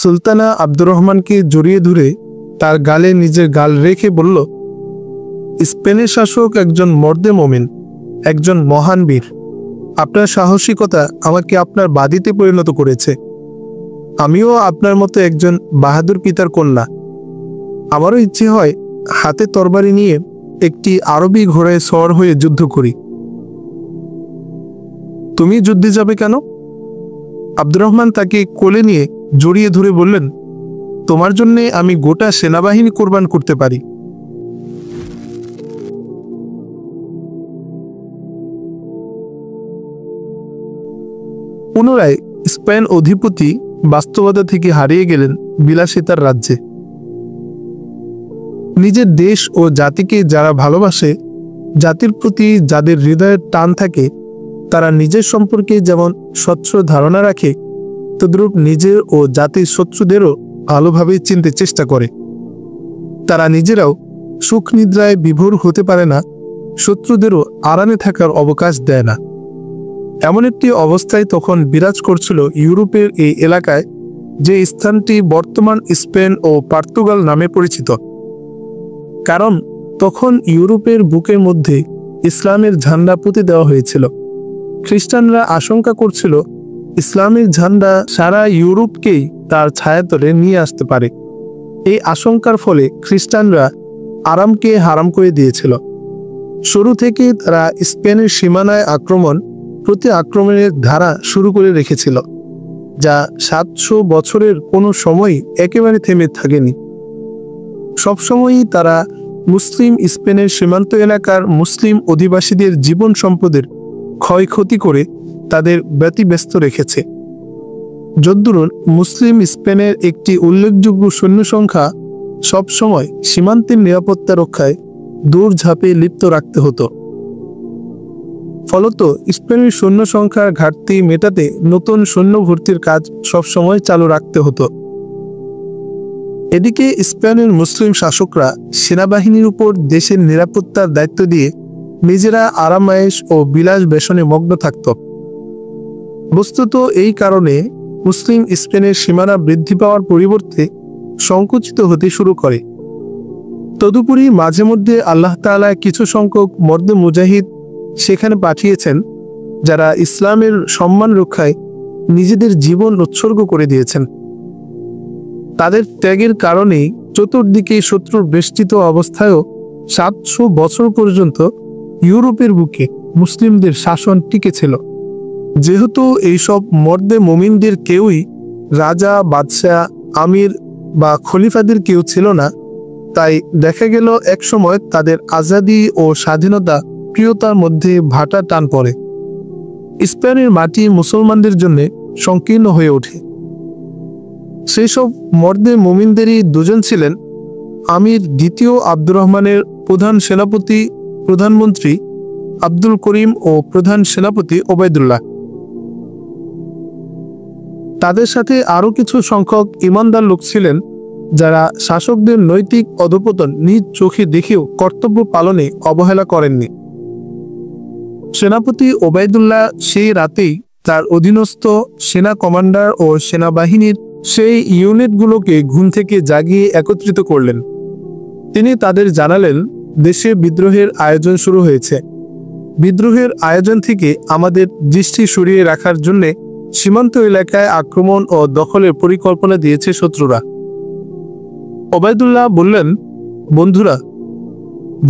সুলতানা আব্দুর রহমানকে জড়িয়ে ধরে তার গালে নিজের গাল রেখে বলল, স্পেনের শাসক একজন মর্দে মোমিন, একজন মহান বীর। আপনার সাহসিকতা আমাকে আপনার বাদীতে পরিণত করেছে। আমিও আপনার মতো একজন বাহাদুর পিতার কন্যা। আমারও ইচ্ছে হয় হাতে তরবারি নিয়ে একটি আরবি ঘোড়ায় সওয়ার হয়ে যুদ্ধ করি। তুমি যুদ্ধে যাবে কেন? আব্দুর রহমান তাকে কোলে নিয়ে জড়িয়ে ধরে বললেন, তোমার জন্য আমি গোটা সেনাবাহিনী কোরবান করতে পারি। পুনরায় স্পেন অধিপতি বাস্তবতা থেকে হারিয়ে গেলেন বিলাসিতার রাজ্যে। নিজের দেশ ও জাতিকে যারা ভালোবাসে, জাতির প্রতি যাদের হৃদয়ের টান থাকে, তারা নিজের সম্পর্কে যেমন স্বচ্ছ ধারণা রাখে, তদ্রূপ নিজের ও জাতির শত্রুদেরও ভালোভাবে চিনতে চেষ্টা করে। তারা নিজেরাও সুখ নিদ্রায় বিভোর হতে পারে না, শত্রুদেরও আরামে থাকার অবকাশ দেয় না। এমন একটি অবস্থায় তখন বিরাজ করছিল ইউরোপের এই এলাকায়, যে স্থানটি বর্তমান স্পেন ও পর্তুগাল নামে পরিচিত। কারণ তখন ইউরোপের বুকের মধ্যে ইসলামের ঝান্ডা পুঁতে দেওয়া হয়েছিল। খ্রিস্টানরা আশঙ্কা করছিল ইসলামের ঝান্ডা সারা ইউরোপকেই তার ছায়াতলে নিয়ে আসতে পারে। এই আশঙ্কার ফলে খ্রিস্টানরা আরামকে হারাম করে দিয়েছিল। শুরু থেকে তারা স্পেনের সীমানায় প্রতি আক্রমণের ধারা শুরু করে রেখেছিল, যা 700 বছরের কোনো সময় একেবারে থেমে থাকেনি। সবসময়ই তারা মুসলিম স্পেনের সীমান্ত এলাকার মুসলিম অধিবাসীদের জীবন সম্পদের ক্ষয়ক্ষতি করে তাদের ব্যতিব্যস্ত রেখেছে। যদ্দুরুন মুসলিম স্পেনের একটি উল্লেখযোগ্য সৈন্য সংখ্যা সবসময় সীমান্তের নিরাপত্তা রক্ষায় দৌড়ঝাঁপে লিপ্ত রাখতে হতো। ফলত স্পেনের সৈন্য সংখ্যার ঘাটতি মেটাতে নতুন সৈন্য ভর্তির কাজ সবসময় চালু রাখতে হতো। এদিকে স্পেনের মুসলিম শাসকরা সেনাবাহিনীর উপর দেশের নিরাপত্তার দায়িত্ব দিয়ে নিজেরা আরামায়েশ ও বিলাস বেসনে মগ্ন থাকত। বস্তুত এই কারণে মুসলিম স্পেনের সীমানা বৃদ্ধি পাওয়ার পরিবর্তে সংকুচিত হতে শুরু করে। তদুপরি মাঝে মধ্যে আল্লাহ তাআলা কিছু সংখ্যক মর্দে মুজাহিদ সেখানে পাঠিয়েছেন, যারা ইসলামের সম্মান রক্ষায় নিজেদের জীবন উৎসর্গ করে দিয়েছেন। তাদের ত্যাগের কারণেই চতুর্দিকে শত্রুর বেষ্টিত অবস্থায়ও 700 বছর পর্যন্ত ইউরোপের বুকে মুসলিমদের শাসন টিকেছিল। যেহেতু এইসব মর্দে মুমিনদের কেউই রাজা, বাদশাহ, আমির বা খলিফাদের কেউ ছিল না, তাই দেখা গেল একসময় তাদের আজাদি ও স্বাধীনতা প্রিয়তার মধ্যে ভাটা টান পড়ে। স্পেনের মাটি মুসলমানদের জন্য সংকীর্ণ হয়ে ওঠে। সেই সব মর্দে মুমিনদেরই দুজন ছিলেন আমির দ্বিতীয় আব্দুর রহমানের প্রধানমন্ত্রী আব্দুল করিম ও প্রধান সেনাপতি ওবায়দুল্লাহ। তাদের সাথে আরও কিছু সংখ্যক ইমানদার লোক ছিলেন, যারা শাসকদের নৈতিক অধঃপতন নিজ চোখে দেখেও কর্তব্য পালনে অবহেলা করেননি। সেনাপতি ওবায়দুল্লাহ সেই রাতেই তার অধীনস্থ সেনা কমান্ডার ও সেনাবাহিনীর সেই ইউনিটগুলোকে ঘুম থেকে জাগিয়ে একত্রিত করলেন। তিনি তাদের জানালেন, দেশে বিদ্রোহের আয়োজন শুরু হয়েছে। বিদ্রোহের আয়োজন থেকে আমাদের দৃষ্টি সরিয়ে রাখার জন্য সীমান্ত এলাকায় আক্রমণ ও দখলের পরিকল্পনা দিয়েছে শত্রুরা। ওবায়দুল্লাহ বললেন, বন্ধুরা,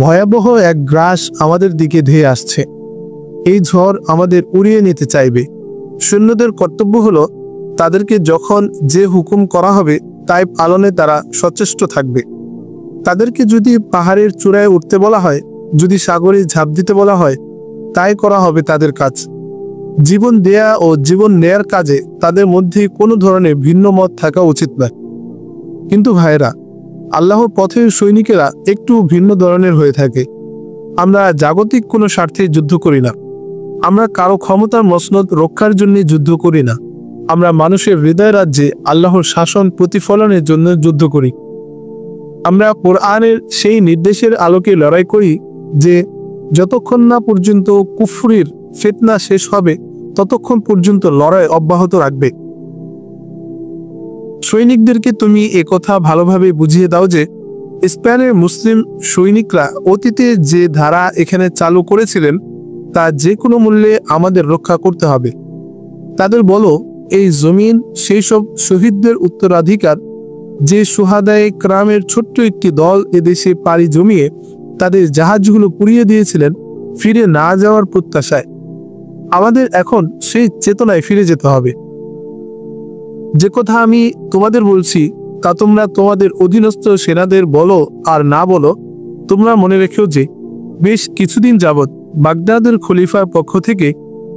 ভয়াবহ এক গ্রাস আমাদের দিকে ধেয়ে আসছে। এই ঝড় আমাদের উড়িয়ে নিতে চাইবে। সৈন্যদের কর্তব্য হলো তাদেরকে যখন যে হুকুম করা হবে তাই পালনে তারা সচেষ্ট থাকবে। তাদেরকে যদি পাহাড়ের চূড়ায় উঠতে বলা হয়, যদি সাগরে ঝাঁপ দিতে বলা হয়, তাই করা হবে তাদের কাজ। জীবন দেয়া ও জীবন নেয়ার কাজে তাদের মধ্যে কোনো ধরনের ভিন্ন মত থাকা উচিত নয়। কিন্তু ভাইরা, আল্লাহর পথের সৈনিকেরা একটু ভিন্ন ধরনের হয়ে থাকে। আমরা জাগতিক কোনো স্বার্থে যুদ্ধ করি না। আমরা কারো ক্ষমতার মসনদ রক্ষার জন্য যুদ্ধ করি না। আমরা মানুষের হৃদয় রাজ্যে আল্লাহর শাসন প্রতিফলনের জন্য যুদ্ধ করি। আমরা কোরআনের সেই নির্দেশের আলোকে লড়াই করি যে যতক্ষণ না পর্যন্ত কুফরির ফিতনা শেষ হবে ততক্ষণ পর্যন্ত লড়াই অব্যাহত রাখবে। সৈনিকদেরকে তুমি একথা ভালোভাবে বুঝিয়ে দাও যে স্পেনের মুসলিম সৈনিকরা অতীতে যে ধারা এখানে চালু করেছিলেন তা যে কোনো মূল্যে আমাদের রক্ষা করতে হবে। তাদের বলো, এই জমিন সেই সব শহীদদের উত্তরাধিকার যে সুহাদায়ে ক্রামের ছোট্ট একটি দল এদেশে পাড়ি জমিয়ে তাদের জাহাজগুলো পুড়িয়ে দিয়েছিলেন ফিরে না যাওয়ার প্রত্যাশায়। আমাদের এখন সেই চেতনায় ফিরে যেতে হবে। যে কথা আমি তোমাদের বলছি তা তোমরা তোমাদের অধীনস্থ সেনাদের বলো আর না বলো, তোমরা মনে রেখো যে বেশ কিছুদিন যাবৎ বাগদাদের খলিফার পক্ষ থেকে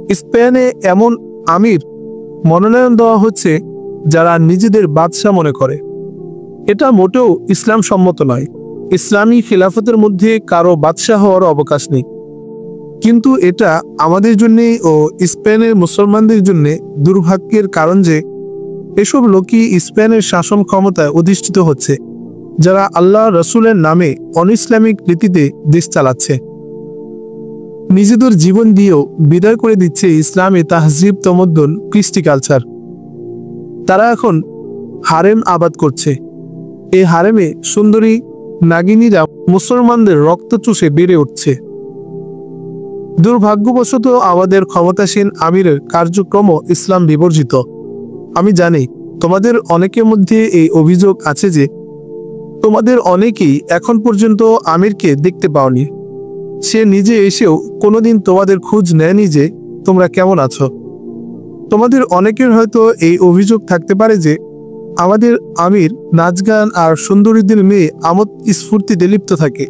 স্পেনে এমন আমির মনোনয়ন দেওয়া হচ্ছে যারা নিজেদের বাদশাহ মনে করে। এটা মোটেও ইসলাম সম্মত নয়। ইসলামী খিলাফতের মধ্যে কারো বাদশাহ হওয়ার অবকাশ নেই। কিন্তু এটা আমাদের জন্য ও স্পেনের মুসলমানদের জন্য দুর্ভাগ্যের কারণ যে এসব লোকই স্পেনের শাসন ক্ষমতায় অধিষ্ঠিত হচ্ছে, যারা আল্লাহ রসুলের নামে অনইসলামিক রীতিতে দেশ চালাচ্ছে, নিজেদের জীবন দিয়েও বিদায় করে দিচ্ছে ইসলামী তাহজিব, তমদ্দুন, কৃষ্টি কালচার। তারা এখন হারেম আবাদ করছে। এই হারেমে সুন্দরী নাগিনীরা মুসলমানদের রক্ত চুষে বেড়ে উঠছে। দুর্ভাগ্যবশত আমাদের ক্ষমতাসীন আমিরের কার্যক্রম ইসলাম বিবর্জিত। আমি জানি তোমাদের অনেকের মধ্যে এই অভিযোগ আছে যে তোমাদের অনেকেই এখন পর্যন্ত আমিরকে দেখতে পাওনি। সে নিজে এসেও কোনোদিন তোমাদের খোঁজ নেয়নি যে তোমরা কেমন আছো। তোমাদের অনেকের হয়তো এই অভিযোগ থাকতে পারে যে আমাদের আমির নাচ গান আর সুন্দরীদের মেয়ে আমোদ স্ফূর্তিতে লিপ্ত থাকে।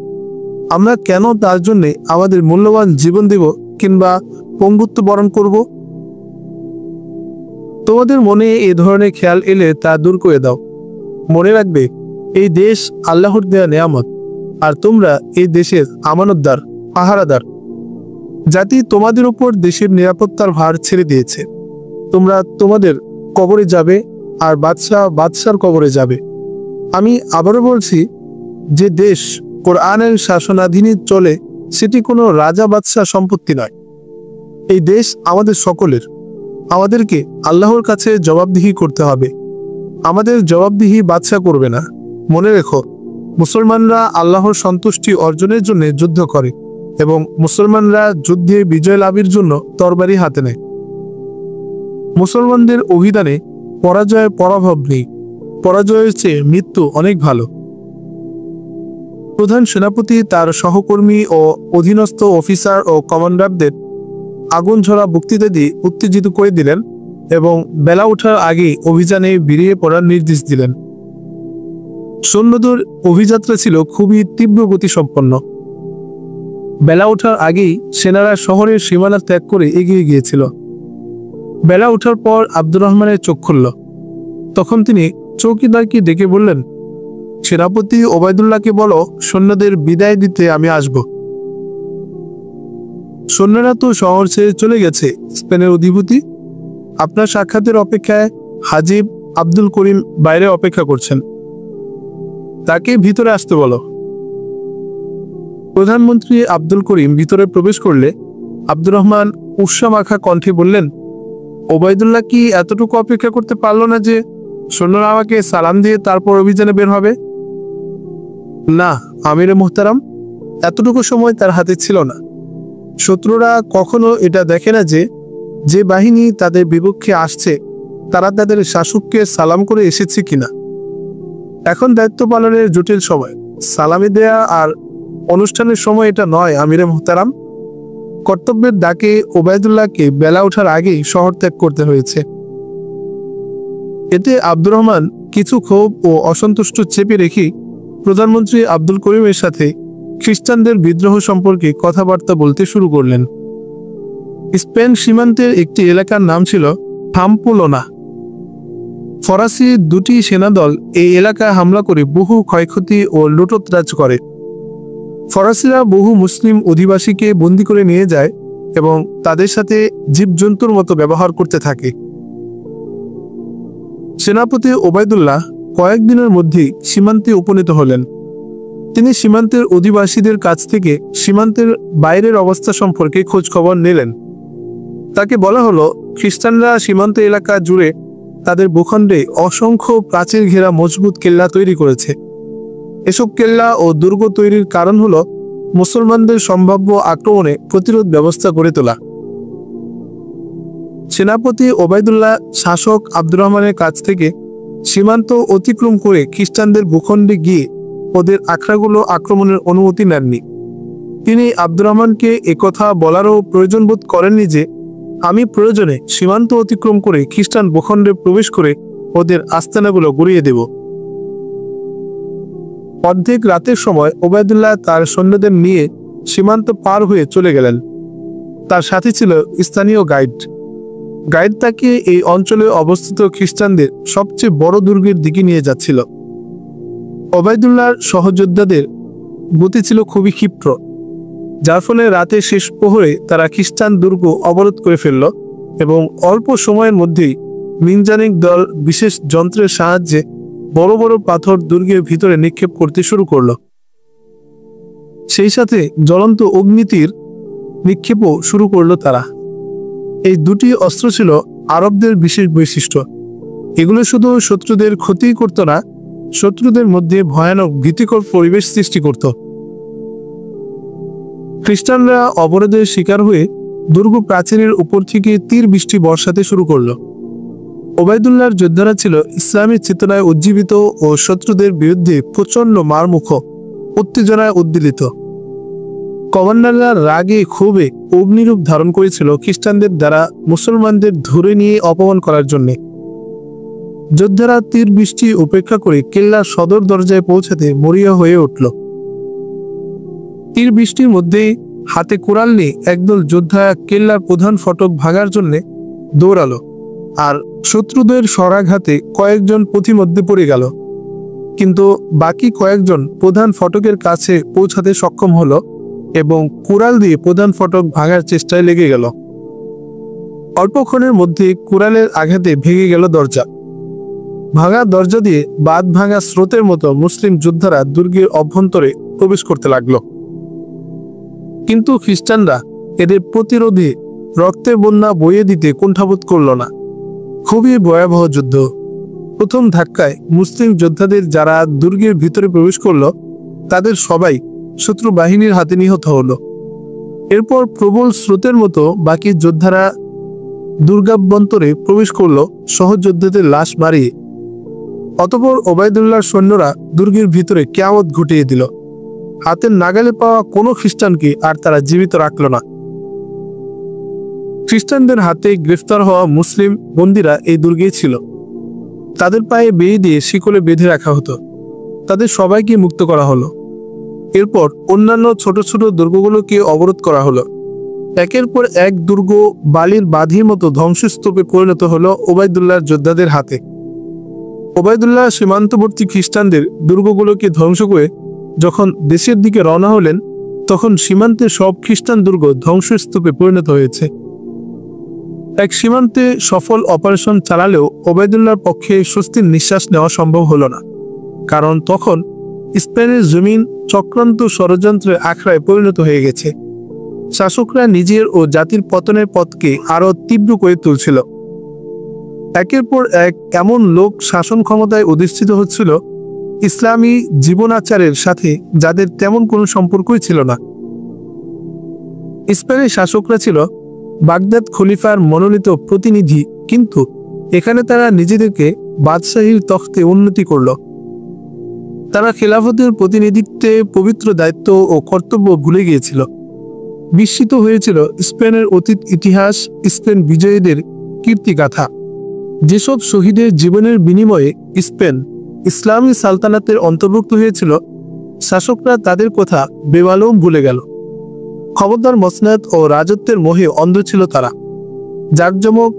আমরা কেন তার জন্য আমাদের মূল্যবান জীবন দেব কিংবা পঙ্গুত্ব বরণ করব? তোমাদের মনে এ ধরনের খেয়াল এলে তা দূর করে দাও। মনে রাখবে, এই দেশ আল্লাহর দেয়া নেয়ামত, আর তোমরা এই দেশের আমানতদার, পাহারাদার। জাতি তোমাদের উপর দেশের নিরাপত্তার ভার ছেড়ে দিয়েছে। তোমরা তোমাদের কবরে যাবে আর বাদশার কবরে যাবে। আমি আবারও বলছি, যে দেশ কোরআনের শাসনাধীনে চলে সেটি কোনো রাজা বাদশাহ সম্পত্তি নয়। এই দেশ আমাদের সকলের। আমাদেরকে আল্লাহর কাছে জবাবদিহি করতে হবে। আমাদের জবাবদিহি বাদশাহ করবে না। মনে রেখো, মুসলমানরা আল্লাহর সন্তুষ্টি অর্জনের জন্য যুদ্ধ করে এবং মুসলমানরা যুদ্ধে বিজয় লাভের জন্য তরবারি হাতে নেয়। মুসলমানদের অভিধানে পরাজয়ের পরাভব নেই। পরাজয়ের চেয়ে মৃত্যু অনেক ভালো। প্রধান সেনাপতি তার সহকর্মী ও অধীনস্থ অফিসার ও কমান্ডারদের আগুন ঝরা বক্তৃতা দিয়ে উত্তেজিত করে দিলেন এবং বেলা ওঠার আগেই অভিযানে বেরিয়ে পড়ার নির্দেশ দিলেন। সৈন্যদের অভিযাত্রা ছিল খুবই তীব্র গতিসম্পন্ন। বেলা ওঠার আগেই সেনারা শহরের সীমানা ত্যাগ করে এগিয়ে গিয়েছিল। বেলা ওঠার পর আব্দুর রহমানের চোখ খুলল। তখন তিনি চৌকিদারকে ডেকে বললেন, সেনাপতি ওবায়দুল্লাহকে বলো সৈন্যদের বিদায় দিতে আমি আসব। সৈন্যরা তো শহর ছেড়ে চলে গেছে। স্পেনের অধিপতি আপনার সাক্ষাতের অপেক্ষায় হাজিব আব্দুল করিম বাইরে অপেক্ষা করছেন। তাকে ভিতরে আসতে বলো। প্রধানমন্ত্রী আব্দুল করিম ভিতরে প্রবেশ করলে আব্দুর রহমান উৎসামাখা কণ্ঠে বললেন, ওবায়দুল্লাহ কি এতটুকু অপেক্ষা করতে পারল না যে সৈন্যরা আমাকে সালাম দিয়ে তারপর অভিযানে বের হবে? না আমিরে মুহতারাম, এতটুকু সময় তার হাতে ছিল না। শত্রুরা কখনো এটা দেখে না যে যে বাহিনী তাদের বিপক্ষে আসছে তারা তাদের শাসককে সালাম করে এসেছে কিনা। এখন দায়িত্ব পালনের জটিল সময়। সালামি দেয়া আর অনুষ্ঠানের সময় এটা নয় আমিরে মুহতারাম। কর্তব্যের ডাকে ওবায়দুল্লাহকে বেলা ওঠার আগেই শহর ত্যাগ করতে হয়েছে। এতে আব্দুর রহমান কিছু ক্ষোভ ও অসন্তুষ্ট চেপে রেখে প্রধানমন্ত্রী আব্দুল করিমের সাথে খ্রিস্টানদের বিদ্রোহ সম্পর্কে কথাবার্তা বলতে শুরু করলেন। স্পেন সীমান্তের একটি এলাকার নাম ছিল পাম্পলোনা। ফরাসি দুটি সেনাদল এই এলাকায় হামলা করে বহু ক্ষয়ক্ষতি ও লুটতরাজ করে। ফরাসিরা বহু মুসলিম অধিবাসীকে বন্দী করে নিয়ে যায় এবং তাদের সাথে জীবজন্তুর মতো ব্যবহার করতে থাকে। সেনাপতি ওবায়দুল্লাহ কয়েকদিনের মধ্যেই সীমান্তে উপনীত হলেন। তিনি সীমান্তের অধিবাসীদের কাছ থেকে সীমান্তের বাইরের অবস্থা সম্পর্কে খোঁজ খবর নিলেন। তাকে বলা হলো, খ্রিস্টানরা সীমান্ত এলাকা জুড়ে তাদের ভূখণ্ডে অসংখ্য প্রাচীর ঘেরা মজবুত কেল্লা তৈরি করেছে। এসব কেল্লা ও দুর্গ তৈরির কারণ হলো মুসলমানদের সম্ভাব্য আক্রমণে প্রতিরোধ ব্যবস্থা গড়ে তোলা। সেনাপতি ওবায়দুল্লাহ শাসক আব্দুর রহমানের কাছ থেকে সীমান্ত অতিক্রম করে খ্রিস্টানদের ভূখণ্ডে গিয়ে ওদের আখড়াগুলো আক্রমণের অনুমতি নেননি। তিনি আব্দুর রহমানকে একথা বলারও প্রয়োজন বোধ করেননি যে আমি প্রয়োজনে সীমান্ত অতিক্রম করে খ্রিস্টান ভূখণ্ডে প্রবেশ করে ওদের আস্তানাগুলো গুড়িয়ে দেব। অর্ধেক রাতের সময় ওবায়দুল্লাহ তার সৈন্যদের নিয়ে সীমান্ত পার হয়ে চলে গেলেন। তার সাথে ছিল স্থানীয় গাইড তাকে এই অঞ্চলে অবস্থিত খ্রিস্টানদের সবচেয়ে বড় দুর্গের দিকে নিয়ে যাচ্ছিল। ওবায়দুল্লাহর সহযোদ্ধাদের গতি ছিল খুবই ক্ষিপ্র, যার ফলে রাতের শেষ প্রহরে তারা খ্রিস্টান দুর্গ অবরোধ করে ফেলল এবং অল্প সময়ের মধ্যেই মিনজানিক দল বিশেষ যন্ত্রের সাহায্যে বড় বড় পাথর দুর্গের ভিতরে নিক্ষেপ করতে শুরু করল। সেই সাথে জ্বলন্ত অগ্নিতীর নিক্ষেপও শুরু করল তারা। এই দুটি অস্ত্র ছিল আরবদের বিশেষ বৈশিষ্ট্য। এগুলো শুধু শত্রুদের ক্ষতি করত না, শত্রুদের মধ্যে ভয়ানক ভীতিকর পরিবেশ সৃষ্টি করত। খ্রিস্টানরা অবরোধের শিকার হয়ে দুর্গ প্রাচীরের উপর থেকে তীর বৃষ্টি বর্ষাতে শুরু করল। ওবায়দুল্লাহর যোদ্ধারা ছিল ইসলামী চেতনায় উজ্জীবিত ও শত্রুদের বিরুদ্ধে প্রচণ্ড মারমুখ উত্তেজনায় উদ্বেলিত। কমান্ডাররা রাগে ক্ষোভে অগ্নিরূপ ধারণ করেছিল খ্রিস্টানদের দ্বারা মুসলমানদের ধরে নিয়ে অপমান করার জন্য। যোদ্ধারা তীর বৃষ্টি উপেক্ষা করে কেল্লার সদর দরজায় পৌঁছাতে মরিয়া হয়ে উঠল। তীর বৃষ্টির মধ্যেই হাতে কুড়াল নিয়ে একদল যোদ্ধা কেল্লার প্রধান ফটক ভাঙার জন্য দৌড়ালো, আর শত্রুদের সরাঘাতে কয়েকজন পথিমধ্যে পড়ে গেল। কিন্তু বাকি কয়েকজন প্রধান ফটকের কাছে পৌঁছাতে সক্ষম হলো এবং কুড়াল দিয়ে প্রধান ফটক ভাঙার চেষ্টায় লেগে গেল। অল্পক্ষণের মধ্যে কুড়ালের আঘাতে ভেঙে গেল দরজা। ভাঙা দরজা দিয়ে বাঁধ ভাঙা স্রোতের মতো মুসলিম যোদ্ধারা দুর্গের অভ্যন্তরে প্রবেশ করতে লাগলো। কিন্তু খ্রিস্টানরা এদের প্রতিরোধে রক্তের বন্যা বইয়ে দিতে কুণ্ঠাবোধ করল না। খুবই ভয়াবহ যুদ্ধ। প্রথম ধাক্কায় মুসলিম যোদ্ধাদের যারা দুর্গের ভিতরে প্রবেশ করল তাদের সবাই শত্রু বাহিনীর হাতে নিহত হলো। এরপর প্রবল স্রোতের মতো বাকি যোদ্ধারা দুর্গাভ্যন্তরে প্রবেশ করল সহযোদ্ধাদের লাশ মারিয়ে। অতঃপর ওবায়দুল্লাহর সৈন্যরা দুর্গের ভিতরে কিয়ামত ঘটিয়ে দিল। হাতের নাগালে পাওয়া কোনো খ্রিস্টানকে আর তারা জীবিত রাখল না। খ্রিস্টানদের হাতে গ্রেফতার হওয়া মুসলিম বন্দীরা এই দুর্গেই ছিল। তাদের পায়ে বেয়ে দিয়ে শিকলে বেঁধে রাখা হতো। তাদের সবাইকে মুক্ত করা হলো। এরপর অন্যান্য ছোট ছোট দুর্গগুলোকে অবরোধ করা হলো। একের পর এক দুর্গ বালির বাঁধির মতো ধ্বংসস্তূপে পরিণত হলো ওবায়দুল্লাহর যোদ্ধাদের হাতে। ওবায়দুল্লাহ সীমান্তবর্তী খ্রিস্টানদের দুর্গগুলোকে ধ্বংস করে যখন দেশের দিকে রওনা হলেন, তখন সীমান্তের সব খ্রিস্টান দুর্গ ধ্বংসস্তূপে পরিণত হয়েছে। এক সীমান্তে সফল অপারেশন চালালেও ওবায়দুল্লাহর পক্ষে স্বস্তির নিঃশ্বাস নেওয়া সম্ভব হলো না, কারণ তখন স্পেনের জমিন চক্রান্ত ষড়যন্ত্রের আখড়ায় পরিণত হয়ে গেছে। শাসকরা নিজের ও জাতির পতনের পথকে আরো তীব্র করে তুলছিল। একের পর এক এমন লোক শাসন ক্ষমতায় অধিষ্ঠিত হচ্ছিল ইসলামী জীবনাচারের সাথে যাদের তেমন কোনো সম্পর্কই ছিল না। স্পেনের শাসকরা ছিল বাগদাদ খলিফার মনোনীত প্রতিনিধি, কিন্তু এখানে তারা নিজেদেরকে বাদশাহীর তখ্তে উন্নতি করল। তারা খেলাফতের প্রতিনিধিত্বে পবিত্র দায়িত্ব ও কর্তব্য ভুলে গিয়েছিল। বিস্মিত হয়েছিল স্পেনের অতীত ইতিহাস, স্পেন বিজয়ীদের কীর্তিগাথা। যেসব শহীদের জীবনের বিনিময়ে স্পেন ইসলামী সালতানাতের অন্তর্ভুক্ত হয়েছিল, শাসকরা তাদের কথা বেমালুম ভুলে গেল। ক্ষমতার মসনদ ও রাজত্বের মোহে অন্ধ ছিল তারা। জাঁকজমক,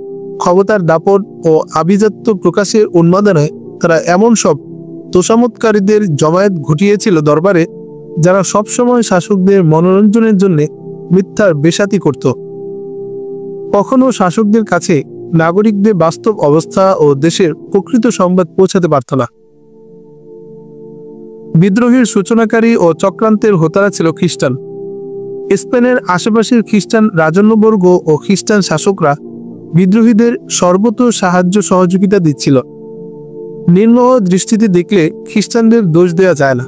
ক্ষমতার দাপট ও আভিজাত্য প্রকাশের উন্মাদনায় তারা এমন সব তোষামতকারীদের জমায়েত ঘটিয়েছিল দরবারে, যারা সবসময় শাসকদের মনোরঞ্জনের জন্য মিথ্যার বেশাতি করত। কখনো শাসকদের কাছে নাগরিকদের বাস্তব অবস্থা ও দেশের প্রকৃত সংবাদ পৌঁছাতে পারত না। বিদ্রোহের সূচনাকারী ও চক্রান্তের হোতারা ছিল খ্রিস্টান। স্পেনের আশেপাশের খ্রিস্টান রাজন্যবর্গ ও খ্রিস্টান শাসকরা বিদ্রোহীদের সর্বত সাহায্য সহযোগিতা দিচ্ছিল। নির্মোহ দৃষ্টিতে দেখলে খ্রিস্টানদের দোষ দেওয়া যায় না,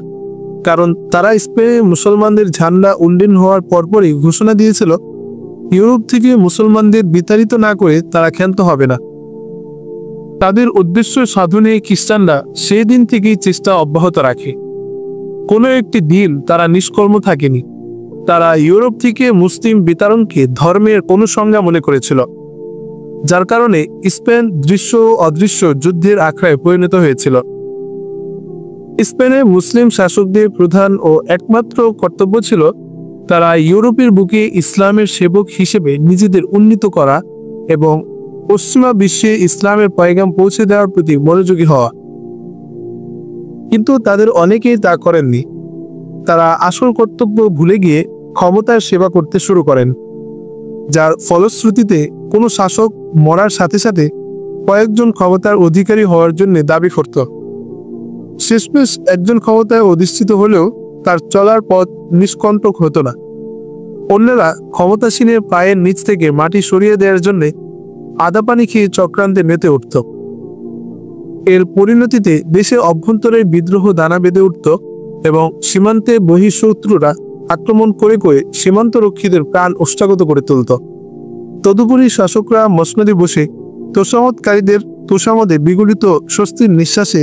কারণ তারা স্পেনে মুসলমানদের ঝান্ডা উন্ডীন হওয়ার পরপরই ঘোষণা দিয়েছিল ইউরোপ থেকে মুসলমানদের বিতাড়িত না করে তারা ক্ষান্ত হবে না। তাদের উদ্দেশ্য সাধনে খ্রিস্টানরা সেই দিন থেকেই চেষ্টা অব্যাহত রাখে। কোনো একটি দিন তারা নিষ্কর্ম থাকেনি। তারা ইউরোপ থেকে মুসলিম বিতাড়নকে ধর্মের অনুসংজ্ঞা মনে করেছিল, যার কারণে স্পেন দৃশ্য ও অদৃশ্য যুদ্ধের আখড়ায় পরিণত হয়েছিল। স্পেনে মুসলিম শাসকদের প্রধান ও একমাত্র কর্তব্য ছিল তারা ইউরোপের বুকে ইসলামের সেবক হিসেবে নিজেদের উন্নীত করা এবং পশ্চিমা বিশ্বে ইসলামের পয়গাম পৌঁছে দেওয়ার প্রতি মনোযোগী হওয়া। কিন্তু তাদের অনেকেই তা করেননি। তারা আসল কর্তব্য ভুলে গিয়ে ক্ষমতার সেবা করতে শুরু করেন, যার ফলশ্রুতিতে কোনো শাসক মরার সাথে সাথে কয়েকজন ক্ষমতার অধিকারী হওয়ার জন্য দাবি করত। শেষমেশ একজন ক্ষমতায় অধিষ্ঠিত হলেও তার চলার পথ নিষ্কণ্টক হতো না। অন্যরা ক্ষমতাসীনের পায়ের নিচ থেকে মাটি সরিয়ে দেওয়ার জন্য আদা পানি খেয়ে চক্রান্তে মেতে উঠত। এর পরিণতিতে দেশে অভ্যন্তরে বিদ্রোহ দানা বেঁধে উঠত এবং সীমান্তে বহিঃশত্রুরা আক্রমণ করে করে সীমান্ত রক্ষীদের প্রাণ ওষ্ঠাগত করে তুলত। তদুপরি শাসকরা মসনদে বসে তোষামতকারীদের তোষামদে বিগলিত স্বস্তির নিঃশ্বাসে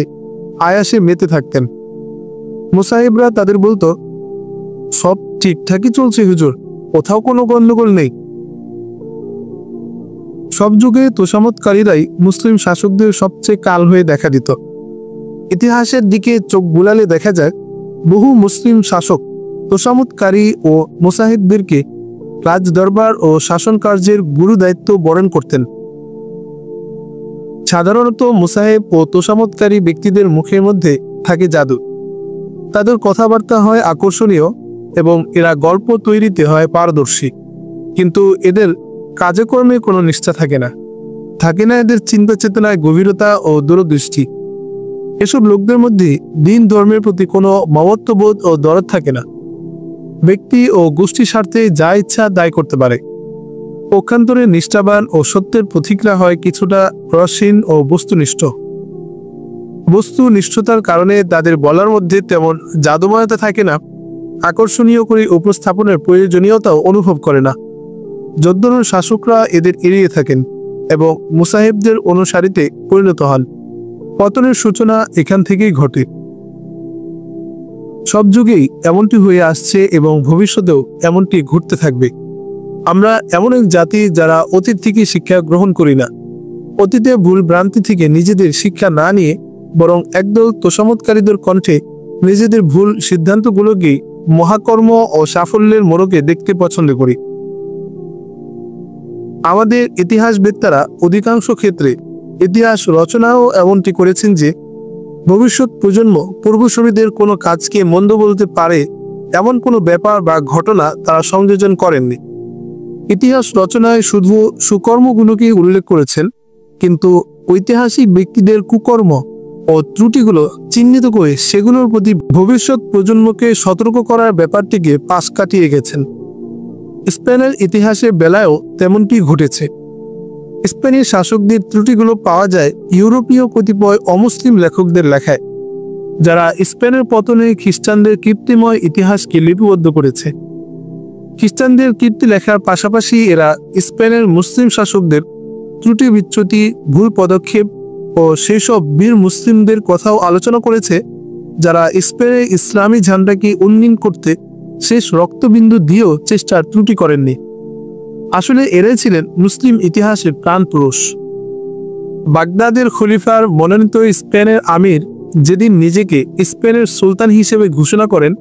আয়াসে মেতে থাকতেন। মুসাহিবরা তাদের বলতো, সব ঠিকঠাকই চলছে হুজুর, কোথাও কোনো গণ্ডগোল নেই। সব যুগে তোষামতকারীরাই মুসলিম শাসকদের সবচেয়ে কাল হয়ে দেখা দিত। ইতিহাসের দিকে চোখ বুলালে দেখা যায় বহু মুসলিম শাসক তোষামতকারী ও মুসাহিবদেরকে রাজদরবার ও শাসন কার্যের গুরু দায়িত্ব বরণ করতেন। সাধারণত মুসাহেব ও তোষামতকারী ব্যক্তিদের মুখের মধ্যে থাকে জাদু। তাদের কথাবার্তা হয় আকর্ষণীয় এবং এরা গল্প তৈরিতে হয় পারদর্শী, কিন্তু এদের কাজে কর্মে কোনো নিষ্ঠা থাকে না। থাকে না এদের চিন্তা চেতনায় গভীরতা ও দূরদৃষ্টি। এসব লোকদের মধ্যে দিন ধর্মের প্রতি কোনো মমত্ববোধ ও দরদ থাকে না। ব্যক্তি ও গোষ্ঠী স্বার্থে যা ইচ্ছা দায় করতে পারে। পক্ষান্তরে নিষ্ঠাবান ও সত্যের পথিকরা হয় কিছুটা রসহীন ও বস্তুনিষ্ঠ। বস্তুনিষ্ঠতার কারণে তাদের বলার মধ্যে তেমন জাদুময়তা থাকে না, আকর্ষণীয় করে উপস্থাপনের প্রয়োজনীয়তাও অনুভব করে না। যদ্দুর শাসকরা এদের এড়িয়ে থাকেন এবং মুসাহিবদের অনুসারীতে পরিণত হন। পতনের সূচনা এখান থেকেই ঘটে। সব যুগেই এমনটি হয়ে আসছে এবং ভবিষ্যতেও এমনটি ঘটতে থাকবে। আমরা এমন এক জাতি যারা অতীত থেকে শিক্ষা গ্রহণ করি না। অতীতে ভুল ভ্রান্তি থেকে নিজেদের শিক্ষা না নিয়ে বরং একদল তোষামতকারীদের কণ্ঠে নিজেদের ভুল সিদ্ধান্তগুলোকেই মহাকর্ম ও সাফল্যের মোড়কে দেখতে পছন্দ করি। আমাদের ইতিহাসবেত্তারা অধিকাংশ ক্ষেত্রে ইতিহাস রচনাও এমনটি করেছেন যে ভবিষ্যৎ প্রজন্ম পূর্বসূরীদের কোনো কাজকে মন্দ বলতে পারে এমন কোনো ব্যাপার বা ঘটনা তারা সংযোজন করেননি। ইতিহাস রচনায় শুধু সুকর্মগুলোকে উল্লেখ করেছেন, কিন্তু ঐতিহাসিক ব্যক্তিদের কুকর্ম ও ত্রুটিগুলো চিহ্নিত করে সেগুলোর প্রতি ভবিষ্যৎ প্রজন্মকে সতর্ক করার ব্যাপারটিকে পাশ কাটিয়ে গেছেন। স্পেনের ইতিহাসের বেলায়ও তেমনটি ঘটেছে। স্পেনের শাসকদের ত্রুটিগুলো পাওয়া যায় ইউরোপীয় কতিপয় অমুসলিম লেখকদের লেখায়, যারা স্পেনের পতনে খ্রিস্টানদের কীর্তিময় ইতিহাসকে লিপিবদ্ধ করেছে। খ্রিস্টানদের কীর্তি লেখার পাশাপাশি এরা স্পেনের মুসলিম শাসকদের ত্রুটি বিচ্যুতি, ভুল পদক্ষেপ ও সেই সব বীর মুসলিমদের কথাও আলোচনা করেছে যারা স্পেনে ইসলামী ঝান্ডাকে উন্নীত করতে শেষ রক্তবিন্দু দিয়েও চেষ্টার ত্রুটি করেননি। আসলে এরাই ছিলেন মুসলিম ইতিহাসের প্রাণপুরুষ। বাগদাদের খলিফার মনোনীত স্পেনের আমির যেদিন নিজেকে স্পেনের সুলতান হিসেবে ঘোষণা করেন,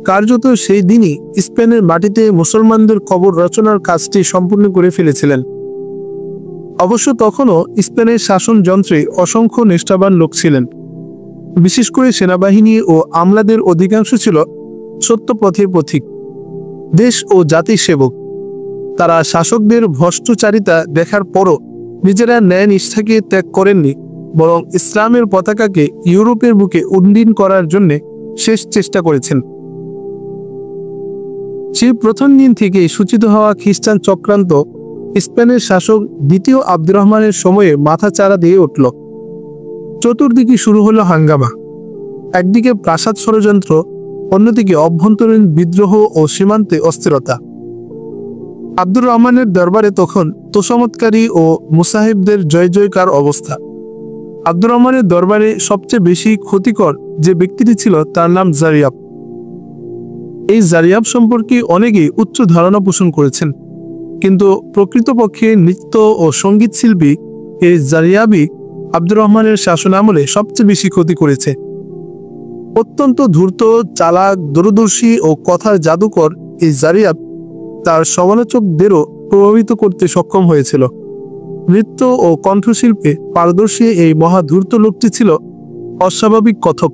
কার্যত সেই দিনই স্পেনের মাটিতে মুসলমানদের কবর রচনার কাজটি সম্পূর্ণ করে ফেলেছিলেন। অবশ্য তখনও স্পেনের শাসন যন্ত্রে অসংখ্য নিষ্ঠাবান লোক ছিলেন। বিশেষ করে সেনাবাহিনী ও আমলাদের অধিকাংশ ছিল সত্য পথের পথিক, দেশ ও জাতির সেবক। তারা শাসকদের ভ্রষ্টচারিতা দেখার পরও নিজেরা ন্যায় নিষ্ঠাকে ত্যাগ করেননি, বরং ইসলামের পতাকাকে ইউরোপের বুকে উন্নীত করার জন্য শেষ চেষ্টা করেছেন। সেই প্রথম দিন থেকে সূচিত হওয়া খ্রিস্টান চক্রান্ত স্পেনের শাসক দ্বিতীয় আব্দুর রহমানের সময়ে মাথা চারা দিয়ে উঠল। চতুর্দিকে শুরু হলো হাঙ্গামা। একদিকে প্রাসাদ ষড়যন্ত্র, অন্যদিকে অভ্যন্তরীণ বিদ্রোহ ও সীমান্তে অস্থিরতা। আব্দুর রহমানের দরবারে তখন তোষামতকারী ও মুসাহিবদের জয় জয়কার অবস্থা। আব্দুর রহমানের দরবারে সবচেয়ে বেশি ক্ষতিকর যে ব্যক্তিটি ছিল তার নাম জারিয়াব। এই জারিয়াব সম্পর্কে অনেকেই উচ্চ ধারণা পোষণ করেছেন, কিন্তু প্রকৃতপক্ষে নৃত্য ও সঙ্গীত শিল্পী এই জারিয়াবই আব্দুর রহমানের শাসনামলে সবচেয়ে বেশি ক্ষতি করেছে। অত্যন্ত ধূর্ত, চালাক, দূরদর্শী ও কথার জাদুকর এই জারিয়াব তার সমালোচকদেরও প্রভাবিত করতে সক্ষম হয়েছিল। নৃত্য ও কণ্ঠশিল্পে পারদর্শী এই মহাধূর্ত লোকটি ছিল অস্বাভাবিক কথক।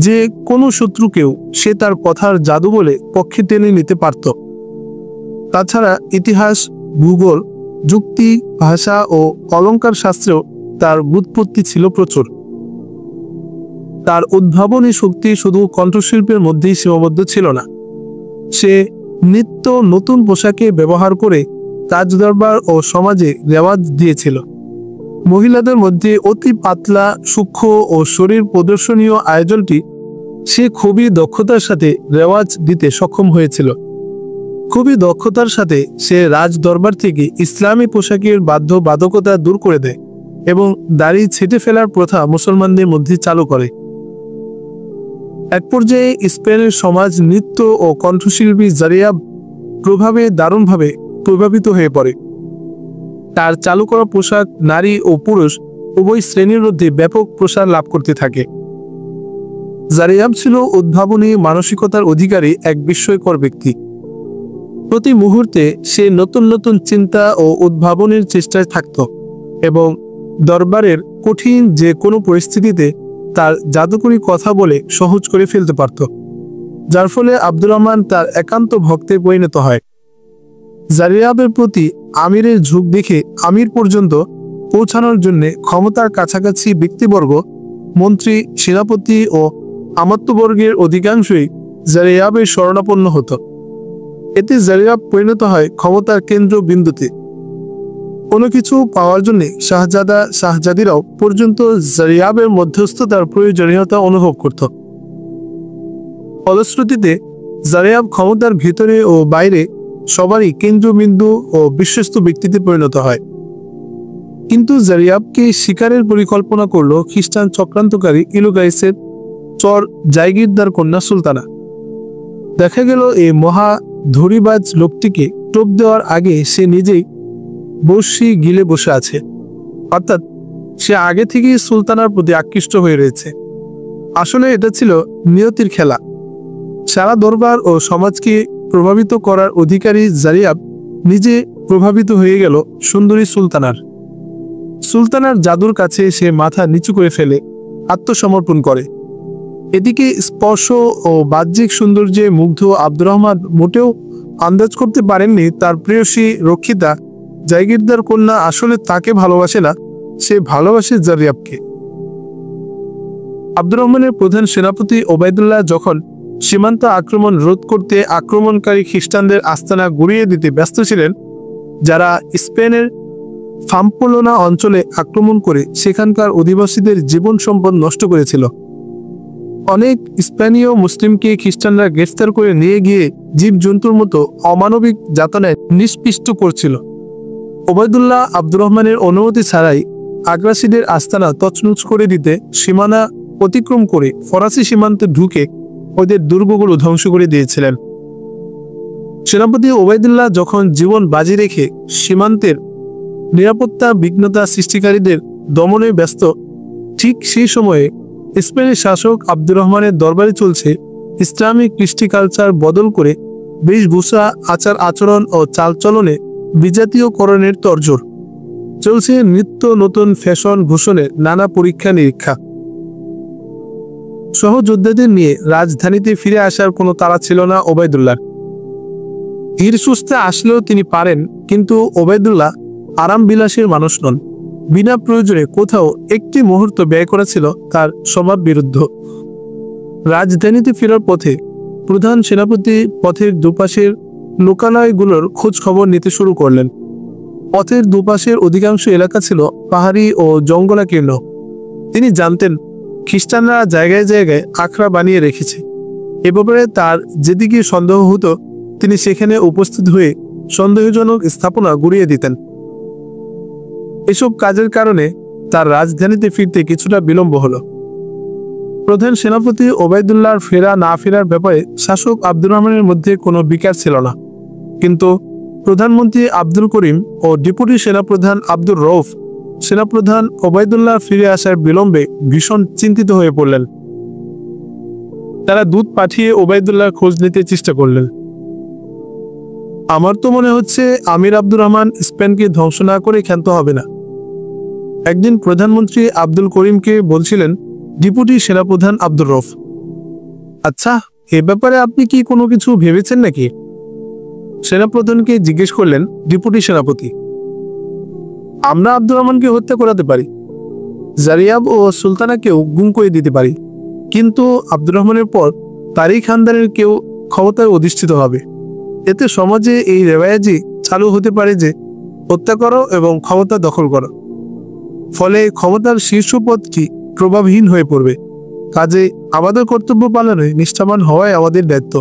যে কোনো শত্রুকেও সে তার কথার জাদু বলে পক্ষে টেনে নিতে পারত। তাছাড়া ইতিহাস, ভূগোল, যুক্তি, ভাষা ও অলঙ্কার শাস্ত্রেও তার ব্যুৎপত্তি ছিল প্রচুর। তার উদ্ভাবনী শক্তি শুধু কণ্ঠশিল্পের মধ্যেই সীমাবদ্ধ ছিল না। সে নিত্য নতুন পোশাকে ব্যবহার করে রাজদরবার ও সমাজে রেওয়াজ দিয়েছিল। মহিলাদের মধ্যে অতি পাতলা, সূক্ষ্ম ও শরীর প্রদর্শনীয় আয়োজনটি সে খুবই দক্ষতার সাথে রেওয়াজ দিতে সক্ষম হয়েছিল। খুবই দক্ষতার সাথে সে রাজদরবার থেকে ইসলামী পোশাকের বাধ্যবাধকতা দূর করে দেয় এবং দাড়ি ছেঁটে ফেলার প্রথা মুসলমানদের মধ্যে চালু করে। এক পর্যায়ে স্পেনের সমাজ নৃত্য ও কণ্ঠশিল্পী জারিয়াব প্রভাবে দারুণভাবে প্রভাবিত হয়ে পড়ে। তার চালু করা পোশাক নারী ও পুরুষ উভয় শ্রেণীর মধ্যে ব্যাপক প্রসার লাভ করতে থাকে। জারিয়াব ছিল উদ্ভাবনী মানসিকতার অধিকারী এক বিস্ময়কর ব্যক্তি। প্রতি মুহূর্তে সে নতুন নতুন চিন্তা ও উদ্ভাবনের চেষ্টায় থাকত এবং দরবারের কঠিন যে কোনো পরিস্থিতিতে তার জাদুকরী কথা বলে সহজ করে ফেলতে পারত, যার ফলে আব্দুর রহমান তার একান্ত ভক্তে পরিণত হয়। জারিয়াবের প্রতি আমিরের ঝোঁক দেখে আমির পর্যন্ত পৌঁছানোর জন্য ক্ষমতার কাছাকাছি ব্যক্তিবর্গ, মন্ত্রী, সেনাপতি ও আমাত্যবর্গের অধিকাংশই জারিয়াবের শরণাপন্ন হতো। এতে জারিয়াব পরিণত হয় ক্ষমতার কেন্দ্রবিন্দুতে। কোনো কিছু পাওয়ার জন্য শাহজাদা শাহজাদিরাও পর্যন্ত জারিয়াবের মধ্যস্থতার প্রয়োজনীয়তা অনুভব করত। ফলশ্রুতিতে জারিয়াব ক্ষমতার ভিতরে ও বাইরে সবারই কেন্দ্রবিন্দু ও বিশ্বস্ত ব্যক্তিতে পরিণত হয়। কিন্তু জারিয়াবকে শিকারের পরিকল্পনা করল খ্রিস্টান চক্রান্তকারী ইলুগাইসের চর জায়গিরদার কন্যা সুলতানা। দেখা গেল এই মহা ধরিবাজ লোকটিকে টোপ দেওয়ার আগে সে নিজেই বর্ষি গিলে বসে আছে, অর্থাৎ সে আগে থেকেই সুলতানার প্রতি আকৃষ্ট হয়ে রয়েছে। আসলে এটা ছিল নিয়তির খেলা। সারা দরবার ও সমাজকে প্রভাবিত করার অধিকারী জারিয়াব নিজে প্রভাবিত হয়ে গেল সুন্দরী সুলতানার জাদুর কাছে সে মাথা নিচু করে ফেলে আত্মসমর্পণ করে। এদিকে স্পর্শ ও বাহ্যিক সৌন্দর্যে মুগ্ধ আব্দুর রহমান মোটেও আন্দাজ করতে পারেননি তার প্রেয়সী রক্ষিতা জায়গিরদার কন্যা আসলে তাকে ভালোবাসে না, সে ভালোবাসে জারিয়াবকে। আব্দুর রহমানের প্রধান সেনাপতি ওবায়দুল্লাহ যখন সীমান্ত আক্রমণ রোধ করতে আক্রমণকারী খ্রিস্টানদের আস্তানা গুড়িয়ে দিতে ব্যস্ত ছিলেন, যারা স্পেনের ফাম্পলোনা অঞ্চলে আক্রমণ করে সেখানকার অধিবাসীদের জীবন সম্পদ নষ্ট করেছিল। অনেক স্পেনীয় মুসলিমকে খ্রিস্টানরা গ্রেফতার করে নিয়ে গিয়ে জীবজন্তুর মতো অমানবিক যাতনায় নিষ্পিষ্ট করছিল। ওবায়দুল্লাহ আব্দুর রহমানের অনুমতি ছাড়াই আগ্রাসীদের আস্তানা তছনছ করে দিতে সীমানা অতিক্রম করে ফরাসি সীমান্তে ঢুকে ওদের দুর্গগুলো ধ্বংস করে দিয়েছিলেন। সেনাপতি ওবায়দুল্লাহ যখন জীবন বাজি রেখে সীমান্তের নিরাপত্তা বিঘ্নতা সৃষ্টিকারীদের দমনে ব্যস্ত, ঠিক সেই সময়ে স্পেনের শাসক আব্দুর রহমানের দরবারে চলছে ইসলামিক কৃষ্টি কালচার বদল করে বেশভূষা, আচার আচরণ ও চালচলনে বিজাতীয়করণের তরজোর চলছে। নিত্য নতুন ফ্যাশন ভূষণের নানা পরীক্ষা নিরীক্ষা। সহযোদ্ধাদের নিয়ে রাজধানীতে ফিরে আসার কোনো তাড়া ছিল না ওবায়দুল্লাহর। ধীর সুস্থে আসলেও তিনি পারেন, কিন্তু ওবায়দুল্লাহ আরাম বিলাসের মানুষ নন। বিনা প্রয়োজনে কোথাও একটি মুহূর্ত ব্যয় করা ছিল তার স্বভাব বিরুদ্ধ। রাজধানীতে ফেরার পথে প্রধান সেনাপতি পথের দুপাশের লোকালয়গুলোর খোঁজ খবর নিতে শুরু করলেন। পথের দুপাশের অধিকাংশ এলাকা ছিল পাহাড়ি ও জঙ্গলাকীর্ণ। তিনি জানতেন খ্রিস্টানরা জায়গায় জায়গায় আখড়া বানিয়ে রেখেছে। এ ব্যাপারে তার যেদিকে সন্দেহ হতো তিনি সেখানে উপস্থিত হয়ে সন্দেহজনক স্থাপনা গুড়িয়ে দিতেন। এসব কাজের কারণে তার রাজধানীতে ফিরতে কিছুটা বিলম্ব হলো। প্রধান সেনাপতি ওবায়দুল্লাহর ফেরা না ফেরার ব্যাপারে শাসক আব্দুর রহমানের মধ্যে কোনো বিকার ছিল না, কিন্তু প্রধানমন্ত্রী আব্দুল করিম ও ডেপুটি সেনাপ্রধান আব্দুর রউফ সেনাপ্রধান ওবায়দুল্লাহ ফিরে আসার বিলম্বে ভীষণ চিন্তিত হয়ে পড়লেন। তারা দূত পাঠিয়ে ওবায়দুল্লাহর খোঁজ নিতে চেষ্টা করলেন। আমার তো মনে হচ্ছে আমির আব্দুর রহমান স্পেনকে ধ্বংস না করে ক্ষান্ত হবে না, একদিন প্রধানমন্ত্রী আব্দুল করিমকে বলছিলেন ডেপুটি সেনাপ্রধান আব্দুর রউফ। আচ্ছা, এ ব্যাপারে আপনি কি কোনো কিছু ভেবেছেন নাকি? সেনাপ্রধানকে জিজ্ঞেস করলেন ডেপুটি সেনাপতি। আমরা আব্দুর রহমানকে হত্যা করাতে পারি, জারিয়াব ও সুলতানাকেও গুম করে দিতে পারি, কিন্তু আব্দুর রহমানের পর তারই খানদানের কেউ ক্ষমতায় অধিষ্ঠিত হবে। এতে সমাজে এই রেওয়াজি চালু হতে পারে যে হত্যা করো এবং ক্ষমতা দখল করো। ফলে ক্ষমতার শীর্ষ পদটি প্রভাবহীন হয়ে পড়বে। কাজে আমাদের কর্তব্য পালনে নিষ্ঠাবান হওয়াই আমাদের দায়িত্ব।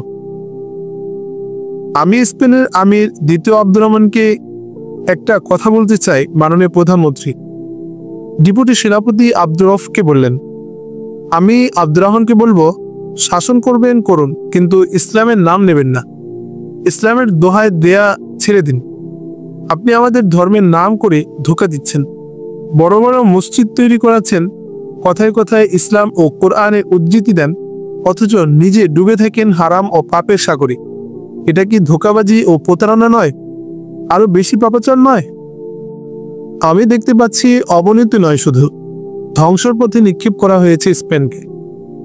আমি স্পেনের আমির দ্বিতীয় আব্দুর রহমানকে একটা কথা বলতে চাই মাননীয় প্রধানমন্ত্রী, ডেপুটি সেনাপতি আব্দুর রউফকে বললেন। আমি আব্দুর রহমানকে বলবো, শাসন করবেন করুন, কিন্তু ইসলামের নাম নেবেন না। ইসলামের দোহায় দেয়া ছেড়ে দিন। আপনি আমাদের ধর্মের নাম করে ধোঁকা দিচ্ছেন। বড় বড় মসজিদ তৈরি করাচ্ছেন, কথায় কথায় ইসলাম ও কোরআনে উদ্ধৃতি দেন, অথচ নিজে ডুবে থাকেন হারাম ও পাপের সাগরে। এটা কি ধোঁকাবাজি ও প্রতারণা নয়? আরো বেশি পাপাচার নয়? আমি দেখতে পাচ্ছি অবনতি নয়, শুধু ধ্বংসর পথে নিক্ষেপ করা হয়েছে স্পেনকে,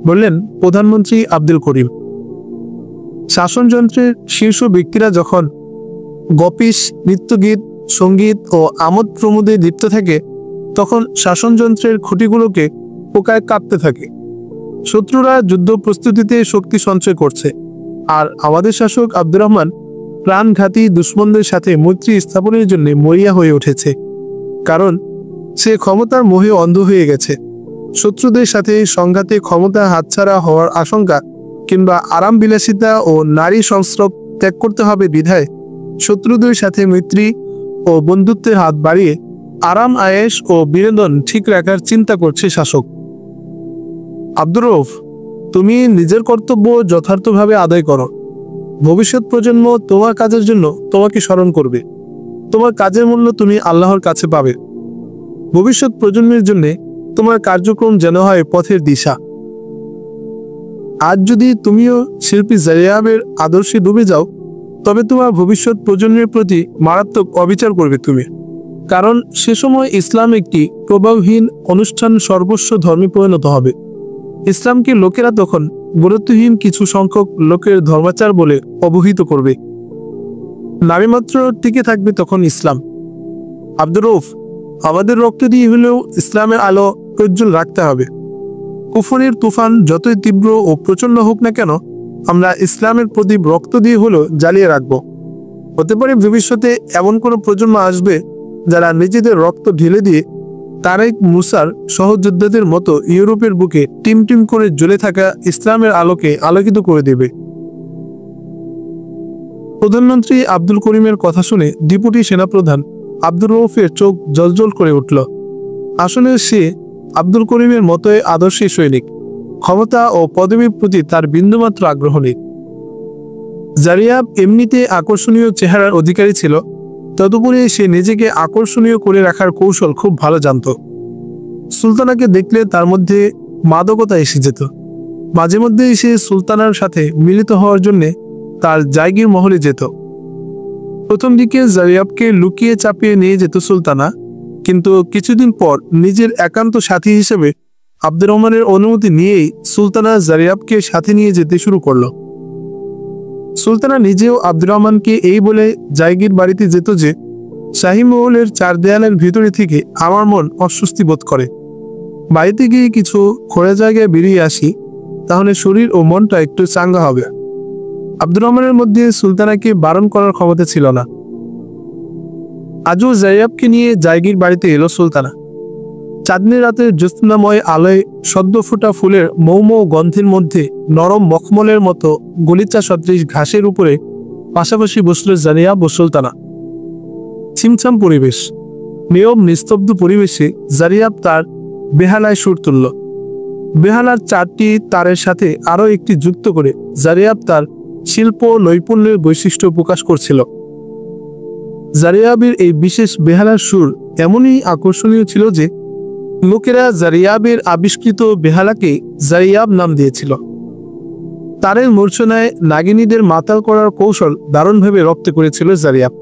বললেন প্রধানমন্ত্রী আব্দুল করিম। শাসনযন্ত্রের শীর্ষ ব্যক্তিরা যখন গপিস, নৃত্যগীত, সঙ্গীত ও আমোদ প্রমোদে লিপ্ত থাকে, তখন শাসনযন্ত্রের খুঁটিগুলোকে পোকায় কাঁপতে থাকে। শত্রুরা যুদ্ধ প্রস্তুতিতে শক্তি সঞ্চয় করছে, আর আমাদের শাসক আব্দুর রহমান প্রাণঘাতী দুশ্মনদের সাথে মৈত্রী স্থাপনের জন্য মরিয়া হয়ে উঠেছে। কারণ সে ক্ষমতার মোহে অন্ধ হয়ে গেছে। শত্রুদের সাথে সংঘাতে ক্ষমতা হাতছাড়া হওয়ার আশঙ্কা কিংবা আরাম বিলাসিতা ও নারী সংস্রব ত্যাগ করতে হবে বিধায় শত্রুদের সাথে মৈত্রী ও বন্ধুত্বের হাত বাড়িয়ে আরাম আয়েশ ও বিনোদন ঠিক রাখার চিন্তা করছে শাসক। আব্দুর রউফ, তুমি নিজের কর্তব্য যথার্থভাবে আদায় করো। ভবিষ্যৎ প্রজন্ম তোমার কাজের জন্য তোমাকে স্মরণ করবে। তোমার কাজের মূল্য তুমি আল্লাহর কাছে পাবে। ভবিষ্যৎ প্রজন্মের জন্য তোমার কার্যক্রম যেন হয় পথের দিশা। আজ যদি তুমিও শিল্পী জারিয়াবের আদর্শে ডুবে যাও, তবে তোমার ভবিষ্যৎ প্রজন্মের প্রতি মারাত্মক অবিচার করবে তুমি। কারণ সে সময় ইসলাম একটি প্রভাবহীন অনুষ্ঠান সর্বস্ব ধর্মে পরিণত হবে। ইসলামকে লোকেরা তখন গুরুত্বহীন কিছু সংখ্যক লোকের ধর্মাচার বলে অবহিত করবে। নামীমাত্র টিকে থাকবে তখন ইসলাম। আব্দুর রউফ, আমাদের রক্ত দিয়ে হলেও ইসলামের আলো প্রজ্জ্বল রাখতে হবে। কুফরের তুফান যতই তীব্র ও প্রচন্ড হোক না কেন, আমরা ইসলামের প্রদীপ রক্ত দিয়ে হলেও জ্বালিয়ে রাখব। হতে পারে ভবিষ্যতে এমন কোনো প্রজন্ম আসবে যারা নিজেদের রক্ত ঢেলে দিয়ে তারেক মুসার সহযোদ্ধাদের মতো ইউরোপের বুকে টিম টিম করে জ্বলে থাকা ইসলামের আলোকে আলোকিত করে দেবে। প্রধানমন্ত্রী আব্দুল করিমের কথা শুনে ডেপুটি সেনাপ্রধান আব্দুর রউফের চোখ জ্বলজ্বল করে উঠল। আসলে সে আব্দুল করিমের মতোই আদর্শী সৈনিক। ক্ষমতা ও পদবীর প্রতি তার বিন্দুমাত্র আগ্রহ নেই। জারিয়াব এমনিতে আকর্ষণীয় চেহারার অধিকারী ছিল, তদুপরি সে নিজেকে আকর্ষণীয় করে রাখার কৌশল খুব ভালো জানত। সুলতানাকে দেখলে তার মধ্যে মাদকতা এসে যেত। মাঝে মধ্যেই সে সুলতানার সাথে মিলিত হওয়ার জন্যে তার জায়গির মহলে যেত। প্রথম দিকে জারিয়াবকে লুকিয়ে চাপিয়ে নিয়ে যেত সুলতানা, কিন্তু কিছুদিন পর নিজের একান্ত সাথী হিসেবে আব্দুর রহমানের অনুমতি নিয়েই সুলতানা জারিয়াবকে সাথে নিয়ে যেতে শুরু করলো। সুলতানা নিজেও আব্দুর রহমানকে এই বলে জায়গির বাড়িতে যেত যে, শাহী মহলের চার দেয়ালের ভিতরে থেকে আমার মন অস্বস্তি বোধ করে। বাড়িতে গিয়ে কিছু খোলা জায়গায় বেরিয়ে আসি, তাহলে শরীর ও মনটা একটু চাঙ্গা হবে। আব্দুর রহমানের মধ্যে সুলতানাকে বারণ করার ক্ষমতা ছিল না। আজও জারিয়াবকে নিয়ে জায়গির বাড়িতে এলো সুলতানা। চাঁদনি রাতের জ্যোৎস্নাময় আলোয় সদ্য ফোটা ফুলের মৌ মৌ গন্ধের মধ্যে নরম মখমলের মতো গলিচা সদৃশ ঘাসের উপরে পাশাপাশি বসল জারিয়াব ও সুলতানা। ছিমছাম পরিবেশ, নিয়ম নিস্তব্ধ পরিবেশে জারিয়াব তার বেহালায় সুর তুলল। বেহালার 4টি তারের সাথে আরও একটি যুক্ত করে জারিয়াব তার শিল্প নৈপুণ্যের বৈশিষ্ট্য প্রকাশ করছিল। জারিয়াবের এই বিশেষ বেহালার সুর এমনই আকর্ষণীয় ছিল যে লোকেরা জারিয়াবের আবিষ্কৃত বেহালাকে জারিয়াব নাম দিয়েছিল। তারের মূর্ছনায় নাগিনীদের মাতাল করার কৌশল দারুণভাবে রপ্ত করেছিল জারিয়াব।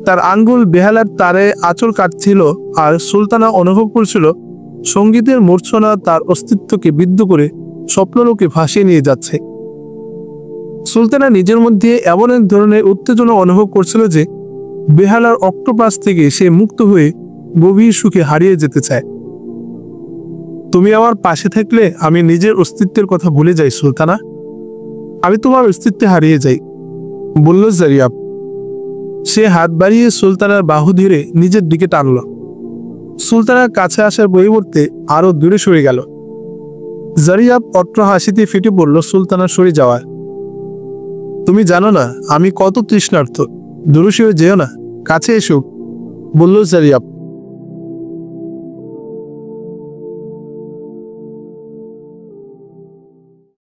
তার আঙ্গুল বেহালার তারে আঁচল কাটছিল, আর সুলতানা অনুভব করছিল সঙ্গীতের মূর্ছনা তার অস্তিত্বকে বিদ্ধ করে স্বপ্নলোকে ভাসিয়ে নিয়ে যাচ্ছে। সুলতানা নিজের মধ্যে এমন এক ধরনের উত্তেজনা অনুভব করছিল যে বেহালার অক্টোপাস থেকে সে মুক্ত হয়ে গভীর সুখে হারিয়ে যেতে চায়। তুমি আমার পাশে থাকলে আমি নিজের অস্তিত্বের কথা ভুলে যাই সুলতানা, আমি তোমার অস্তিত্বে হারিয়ে যাই, বলল জারিয়াব। সে হাত বাড়িয়ে সুলতানার বাহু ধরে নিজের দিকে টানল। সুলতানার কাছে আসার পরিবর্তে আরো দূরে সরে গেল। জারিয়াব অট্র হাসিতে ফেটে পড়ল সুলতানা সরে যাওয়ায়। তুমি জানো না আমি কত তৃষ্ণার্ত, দূরে সরে যেও না, কাছে এসো, বলল জারিয়াব।